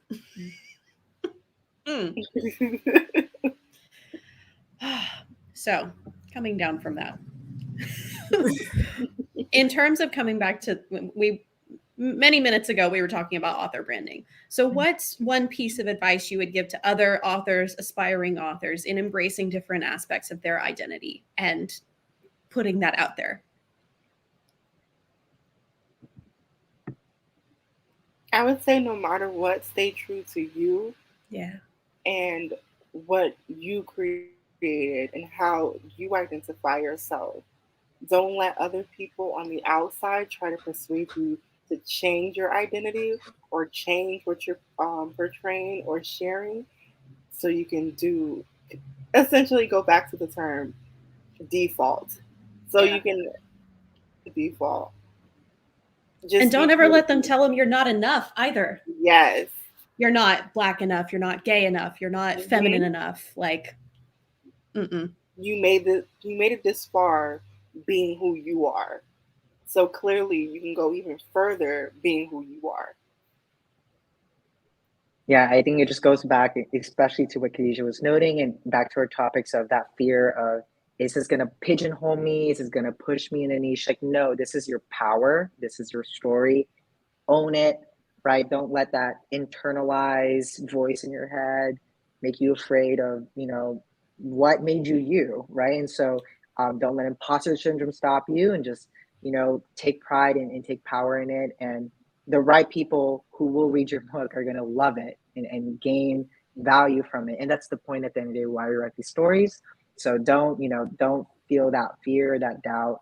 S1: So coming down from that, in terms of coming back to many minutes ago, we were talking about author branding. So what's one piece of advice you would give to other authors, aspiring authors, in embracing different aspects of their identity and putting that out there?
S4: I would say no matter what, stay true to you.
S1: Yeah.
S4: And what you created and how you identify yourself. Don't let other people on the outside try to persuade you to change your identity or change what you're portraying or sharing, so you can essentially go back to the term default. So you can default.
S1: And don't ever let them tell them you're not enough either.
S4: Yes.
S1: You're not Black enough. You're not gay enough. You're not feminine enough. Like,
S4: you made it this far being who you are. So clearly you can go even further being who you are.
S3: Yeah, I think it just goes back, especially to what Khadijah was noting, and back to our topics of that fear of, is this going to pigeonhole me? Is this going to push me in a niche? Like, no, this is your power. This is your story. Own it, right? Don't let that internalized voice in your head make you afraid of, what made you you, right? And so don't let imposter syndrome stop you, and just, take pride and take power in it. And the right people who will read your book are going to love it and gain value from it. And that's the point at the end of the day why we write these stories. So don't feel that fear, that doubt.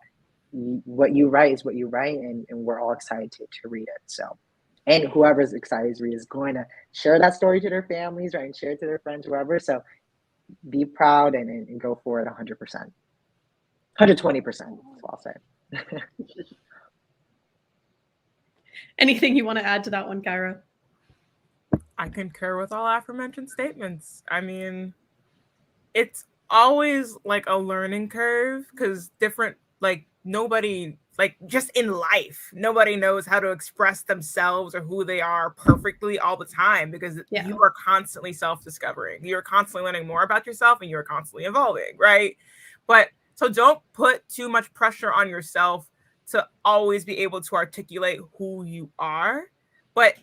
S3: What you write is what you write, and we're all excited to read it. So, and whoever's excited to read is going to share that story to their families, right, and share it to their friends, whoever. So be proud and go for it 100%. 120%, that's what I'll say.
S1: Anything you want to add to that one, Kyra?
S2: I concur with all aforementioned statements. I mean, it's always like a learning curve, because nobody, just in life, nobody knows how to express themselves or who they are perfectly all the time, because you are constantly self-discovering. You're constantly learning more about yourself, and you're constantly evolving, right? But so don't put too much pressure on yourself to always be able to articulate who you are. But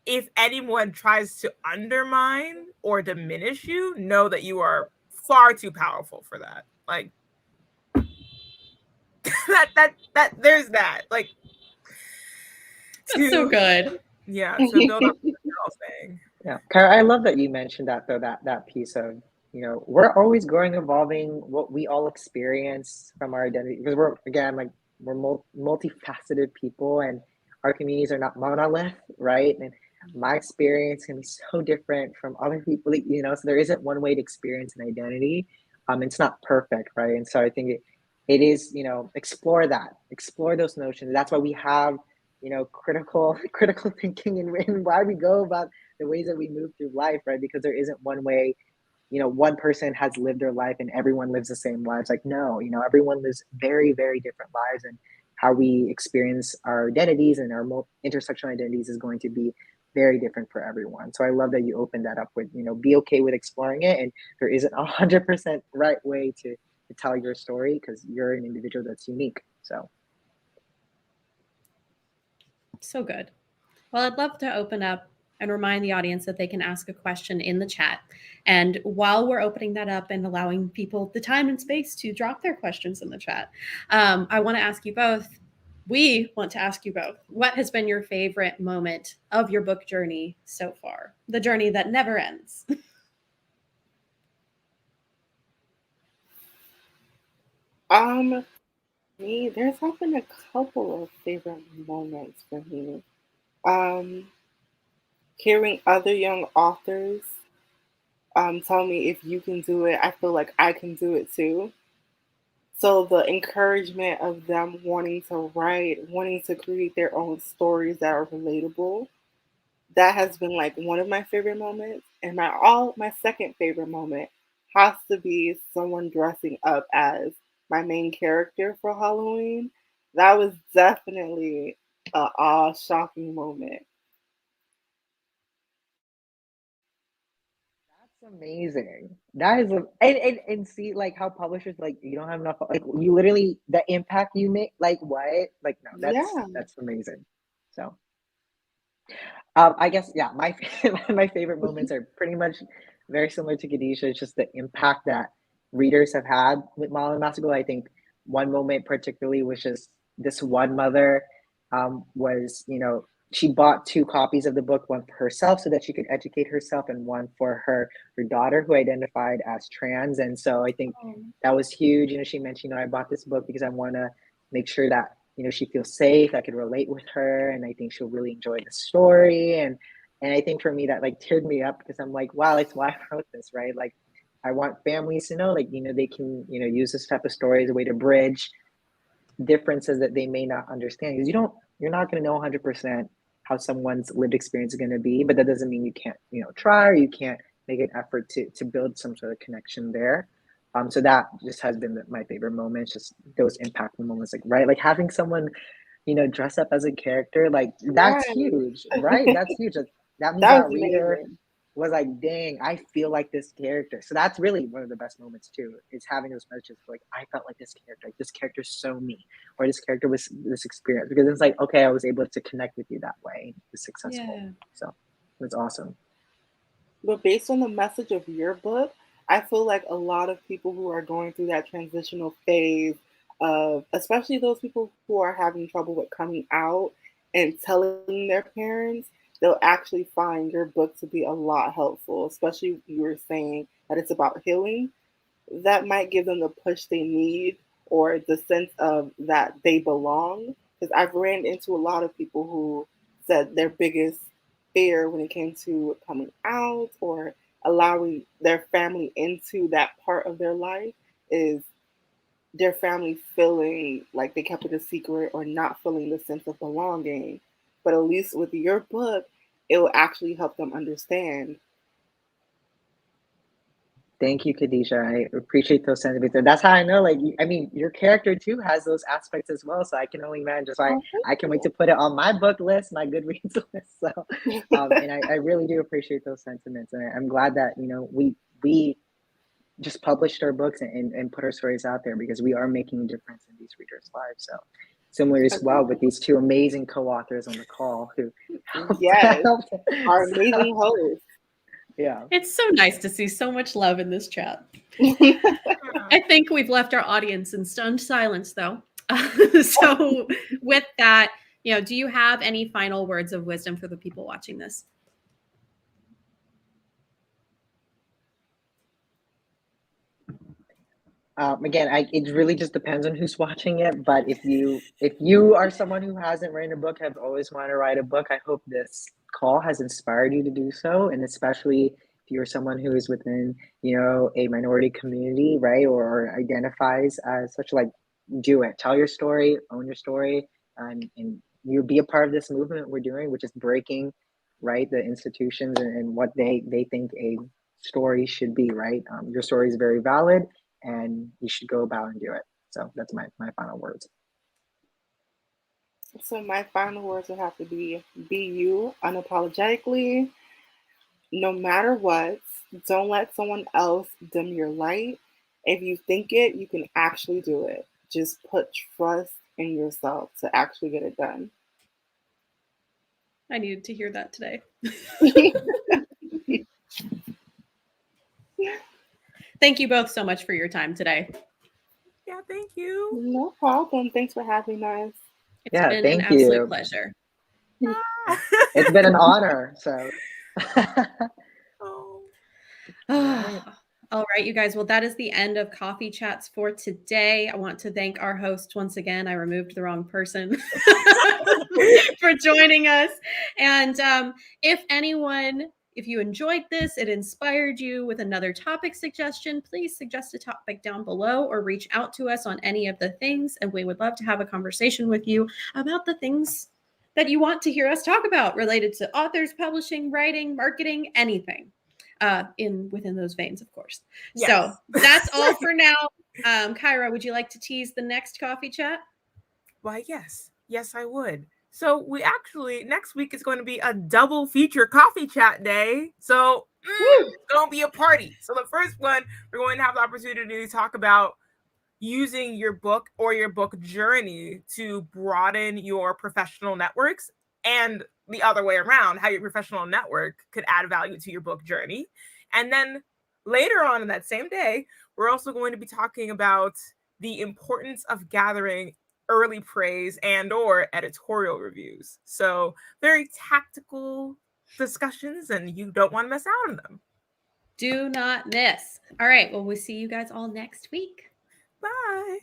S2: if anyone tries to undermine or diminish you, know that you are far too powerful for that. Like that there's that. Like,
S1: that's so good.
S2: Yeah, to build up what you're all saying.
S3: Yeah, Kyra, I love that you mentioned that, though, that piece of, we're always growing, evolving, what we all experience from our identity, because we're multifaceted people, and our communities are not monolith, right? And my experience can be so different from other people, so there isn't one way to experience an identity. It's not perfect, right? And so I think it is, explore those notions. That's why we have, critical thinking, and why we go about the ways that we move through life, right? Because there isn't one way, one person has lived their life and everyone lives the same lives. Like, no, everyone lives very, very different lives, and how we experience our identities and our intersectional identities is going to be very different for everyone. So I love that you opened that up with, be okay with exploring it. And there isn't 100% right way to tell your story, because you're an individual that's unique.
S1: So good. Well, I'd love to open up and remind the audience that they can ask a question in the chat. And while we're opening that up and allowing people the time and space to drop their questions in the chat, I want to ask you both. We want to ask you both, what has been your favorite moment of your book journey so far? The journey that never ends.
S4: There's been a couple of favorite moments for me. Hearing other young authors tell me, if you can do it, I feel like I can do it too. So the encouragement of them wanting to write, wanting to create their own stories that are relatable, that has been like one of my favorite moments. And my second favorite moment has to be someone dressing up as my main character for Halloween. That was definitely a shocking moment.
S3: That's amazing. That is and see, like, how publishers, like, you don't have enough, like, you literally, the impact you make, like, what, like, no,
S4: Yeah.
S3: that's amazing. So I guess, yeah, my my favorite moments are pretty much very similar to Khadijah. It's just the impact that readers have had with Mala and Mastergold. I think one moment particularly was just this one mother was, she bought 2 copies of the book, one for herself so that she could educate herself, and one for her daughter, who identified as trans. And so I think that was huge. She mentioned, I bought this book because I want to make sure that, she feels safe, I could relate with her, and I think she'll really enjoy the story. And I think for me, that, like, teared me up, because I'm like, wow, that's why I wrote this, right? Like, I want families to know, like, they can, use this type of story as a way to bridge differences that they may not understand, because you're not going to know 100% how someone's lived experience is going to be, but that doesn't mean you can't, try, or you can't make an effort to build some sort of connection there. So that just has been my favorite moments, just those impactful moments, like, right, like having someone, dress up as a character, like, that's
S4: Right.
S3: huge, right? That's huge. That means
S4: That
S3: that
S4: was
S3: reader
S4: amazing.
S3: was like, dang, I feel like this character. So that's really one of the best moments too, is having those messages like, I felt like this character is so me, or this character was this experience, because it's like, okay, I was able to connect with you that way. It's successful.
S1: Yeah.
S3: So it's awesome.
S4: But based on the message of your book, I feel like a lot of people who are going through that transitional phase of, especially those people who are having trouble with coming out and telling their parents, they'll actually find your book to be a lot helpful, especially you were saying that it's about healing. That might give them the push they need or the sense of that they belong. Because I've ran into a lot of people who said their biggest fear when it came to coming out or allowing their family into that part of their life is their family feeling like they kept it a secret or not feeling the sense of belonging. But at least with your book, it will actually help them understand.
S3: Thank you, Khadijah. I appreciate those sentiments. And that's how I know, like, I mean, your character too has those aspects as well. So I can only imagine. So
S4: Oh,
S3: I can't wait to put it on my book list, my Goodreads list. So, and I really do appreciate those sentiments. And I'm glad that, you know, we just published our books and put our stories out there, because we are making a difference in these readers' lives. So similar as well with these two amazing co-authors on the call who
S4: yes,
S3: helped.
S4: our
S3: So,
S4: amazing host.
S3: yeah.
S1: It's so nice to see so much love in this chat. I think we've left our audience in stunned silence, though. So, with that, you know, do you have any final words of wisdom for the people watching this?
S3: Again, it really just depends on who's watching it. But if you are someone who hasn't written a book, have always wanted to write a book, I hope this call has inspired you to do so. And especially if you're someone who is within, you know, a minority community, right, or identifies as such, like, do it. Tell your story, own your story, and you be a part of this movement we're doing, which is breaking, right, the institutions and what they think a story should be, right. Your story is very valid, and you should go about and do it. So that's my final words.
S4: So my final words would have to be you unapologetically, no matter what. Don't let someone else dim your light. If you think it, you can actually do it. Just put trust in yourself to actually get it done.
S1: I needed to hear that today. Thank you both so much for your time today.
S2: Yeah, thank you.
S4: No problem. Thanks for having us.
S1: It's been an
S3: Thank
S1: absolute
S3: you.
S1: pleasure.
S3: It's been an honor. So.
S2: Oh.
S1: All right, you guys. Well, that is the end of Coffee Chats for today. I want to thank our host once again. I removed the wrong person for joining us. And if you enjoyed this, it inspired you with another topic suggestion, please suggest a topic down below or reach out to us on any of the things. And we would love to have a conversation with you about the things that you want to hear us talk about related to authors, publishing, writing, marketing, anything. Within those veins, of course. Yes. So that's all for now. Kyra, would you like to tease the next coffee chat?
S2: Why, yes, I would. So we actually, next week is going to be a double feature coffee chat day. So it's going to be a party. So the first one, we're going to have the opportunity to talk about using your book or your book journey to broaden your professional networks, and the other way around, how your professional network could add value to your book journey. And then later on in that same day, we're also going to be talking about the importance of gathering early praise and or editorial reviews. So very tactical discussions, and you don't want to miss out on them.
S1: Do not miss. All right. Well, we'll see you guys all next week.
S2: Bye.